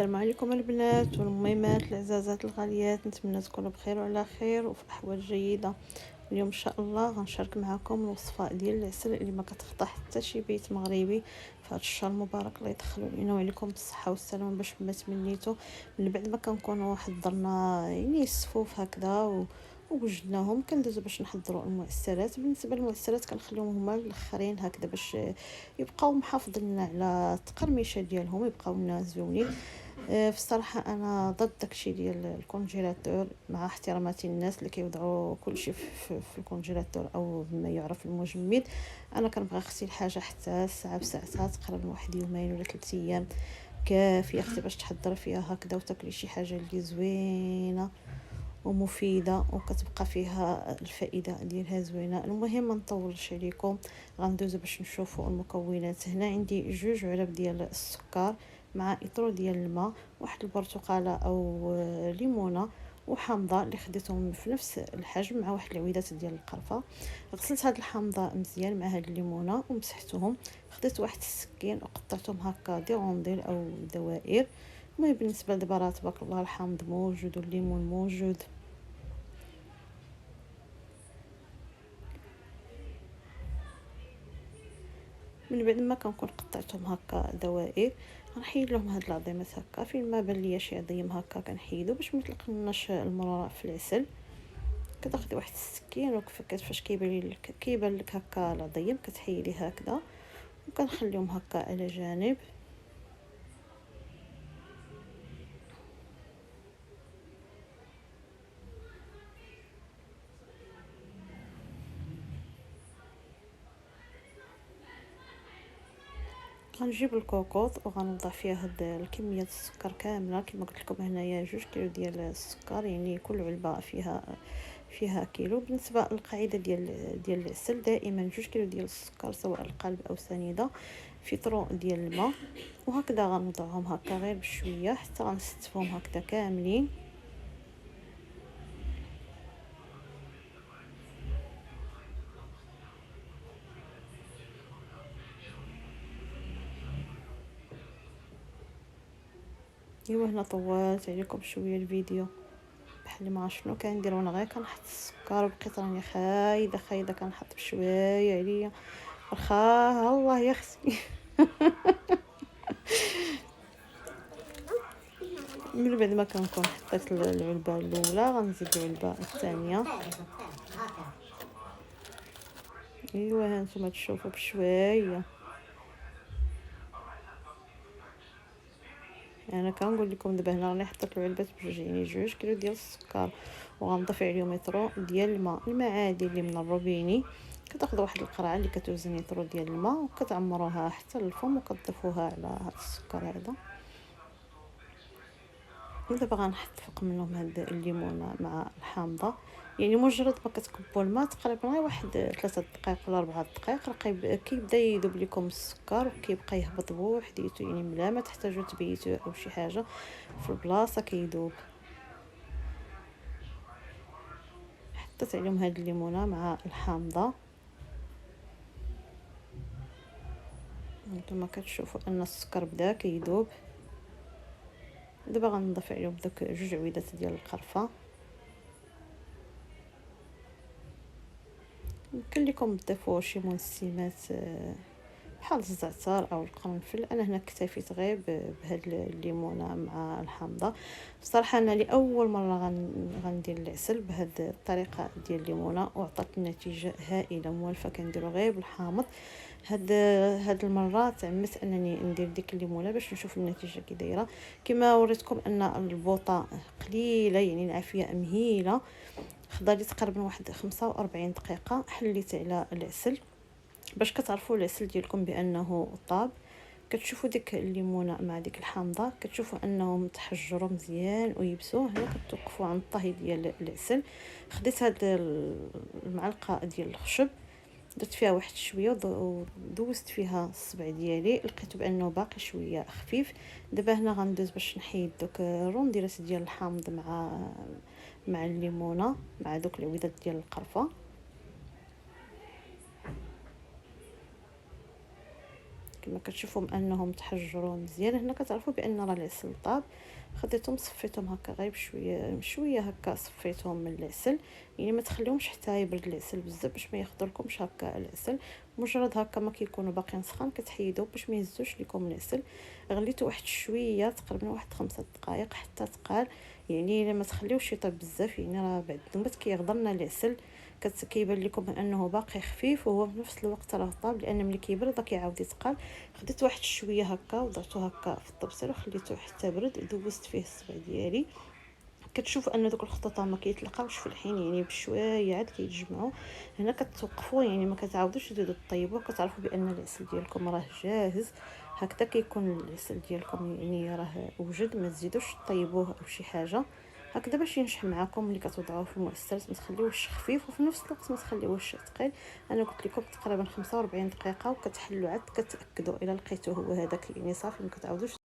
السلام عليكم البنات والميمات العزازات الغاليات، نتمنى تكونوا بخير وعلى خير وفي احوال جيده. اليوم ان شاء الله غنشارك معكم الوصفه ديال العسل اللي ما كتخطى حتى شي بيت مغربي في هذا الشهر المبارك. الله يدخلوا علينا وعليكم بالصحه والسلامه باش ما تمنيتو من بعد ما كنكونوا حضرنا يعني الصفوف هكذا ووجدناهم كندوزو باش نحضروا المعسرات. بالنسبه للمعسرات كنخليهم هما الاخرين هكذا باش يبقاو محافظين على التقرميشه ديالهم، يبقاو لنا زوينين. في الصراحه انا ضد داكشي ديال الكونجيلاتور، مع احتراماتي للناس اللي كيوضعوا كلشي في الكونجيلاتور او بما يعرف المجمد. انا كنبغي اختي الحاجه حتى ساعه بساعتها، تقريبا واحد يومين ولا 3 ايام كافيه اختي باش تحضر فيها هكذا وتاكلي شي حاجه اللي زوينه ومفيده وكتبقى فيها الفائده ديالها زوينه. المهم ما نطولش عليكم، غندوزو باش نشوفوا المكونات. هنا عندي 2 علب ديال السكر مع اطرو ديال الماء، واحد البرتقاله او ليمونه وحامضه اللي خديتهم في نفس الحجم، مع واحد العويدات ديال القرفه. غسلت هاد الحامضه مزيان مع هاد الليمونه ومسحتهم. خديت واحد السكين وقطعتهم هكا دي رونديل او دوائر. المهم بالنسبه لدابا تبارك الله الحامض موجود والليمون موجود. من بعد ما كنكون قطعتهم هكا دوائر غنحيد لهم هاد العظيمات هكا، فين ما بان ليا شي عظيم هكا كنحيدو باش ما يطلقلناش المراره في العسل. كتاخدي واحد السكين وكيفاش كيبان لك هكا العظيم كتحيديه هكذا وكنخليهم هكا على جانب. غنجيب الكوكوط وغنوضع فيها هاد الكميه السكر كامله. كما قلت لكم هنايا 2 كيلو ديال السكر، يعني كل علبه فيها كيلو. بالنسبه للقاعده ديال العسل دائما 2 كيلو ديال السكر سواء القالب او سنيده في طرو ديال الماء، وهكذا غنوضعهم هكا غير بشويه حتى غنستفهم هكذا كاملين. ايوا هنا طولت عليكم شويه الفيديو، بحال ما عرفت شنو كندير وانا غير كنحط السكر وبقيت راني خايده كنحط بشويه عليا. واخا الله يا اختي من بعد ما كنكون حطيت العلبه الاولى غنزيد العلبه الثانيه. ايوا هانتوما تشوفوا بشويه. انا كنقول لكم دابا هنا راني حطيت العلبات بجوج، يعني 2 كيلو ديال السكر وغنضيف عليهم يطرو ديال الماء عادي اللي من الروبيني. كتاخذوا واحد القرعه اللي كتوزن يطرو ديال الماء وكتعمروها حتى للفم وكتضيفوها على هذا السكر هذا. ودابا غنحط فوق منهم هاد الليمونه مع الحامضه، يعني مجرد ما كتكبوا الماء تقريبا غير واحد 3 دقائق ولا 4 دقائق راه كيبدا يذوب لكم السكر وكيبقى يهبط بوحديته، يعني ملا ما تحتاجوا تبيتوه او شي حاجه في البلاصه كيذوب. حطيت عليهم هاد الليمونه مع الحامضه، كما كتشوفوا ان السكر بدا كيذوب. دابا غنضيف عليهم داك 2 عويدات ديال القرفه. يمكن لكم تضيفوا شي منسمات بحال الزعتر او القرنفل. انا هنا اكتفيت غير بهاد الليمونه مع الحامضه. بصراحه انا لاول مره غندير العسل بهاد الطريقه ديال الليمونه وعطات النتيجه هائله موالفه. كنديرو غير بالحامض. هاد المره تعمدت انني ندير ديك الليمونه باش نشوف النتيجه كي دايره. كما وريتكم ان البوطه قليله، يعني العافيه مهيله. خضالي تقريبا واحد 45 دقيقه. حليت على العسل باش كتعرفوا العسل ديالكم بانه طاب. كتشوفوا ديك الليمونه مع ديك الحامضه كتشوفوا انهم تحجروا مزيان ويبسوا. هنا كتوقفوا عند الطهي ديال العسل. خديت هاد المعلقه ديال الخشب درت فيها واحد شويه ودوزت فيها الصبع ديالي، لقيت بانه باقي شويه خفيف. دابا هنا غندوز باش نحيد دوك الرونديرات ديال الحامض مع الليمونه مع دوك العويدات ديال القرفه. كما كتشوفوا انهم تحجروا مزيان. هنا كتعرفوا بان راه العسل طاب. خديتهم صفيتهم هكا غير بشويه هكا، صفيتهم من العسل. يعني ما تخليهمش حتى يبرد العسل بزاف باش ما ياخذلكمش هكا العسل. مجرد هكا ما كيكونوا باقيين سخان كتحيدوا باش ما يهزوش لكم العسل. غليتو واحد شويه تقريبا واحد 5 دقائق حتى تقال. يعني ما تخليوش يطيب بزاف، يعني راه بعد النوبات كيغضرنا العسل. كيبان لكم انه باقي خفيف وهو في نفس الوقت راه طاب، لان ملي كيبرد كيعاود يتقال. خديت واحد شويه هكا وضعته هكا في الطبسيل وخليته حتى برد. دوزت فيه الصبع ديالي. كتشوف ان دوك الخطوط ما كيتلقاوش في الحين، يعني بشويه عاد كيتجمعوا. هنا كتوقفوا، يعني ما كتعاودوش تزيدوا طيبوا. كتعرفوا بان العسل ديالكم راه جاهز. هكذا كيكون العسل ديالكم، يعني راه وجد. ما تزيدوش طيبوه او شي حاجه. هكذا باش ينشف معكم ملي كتوضعوه في المعسرات. ما تخليوهش خفيف وفي نفس الوقت ما تخليوهش ثقيل. انا قلت لكم تقريبا 45 دقيقه وكتحلوا عاد كتاكدوا الى لقيتوه هو هذاك، يعني صافي ما كتعاودوش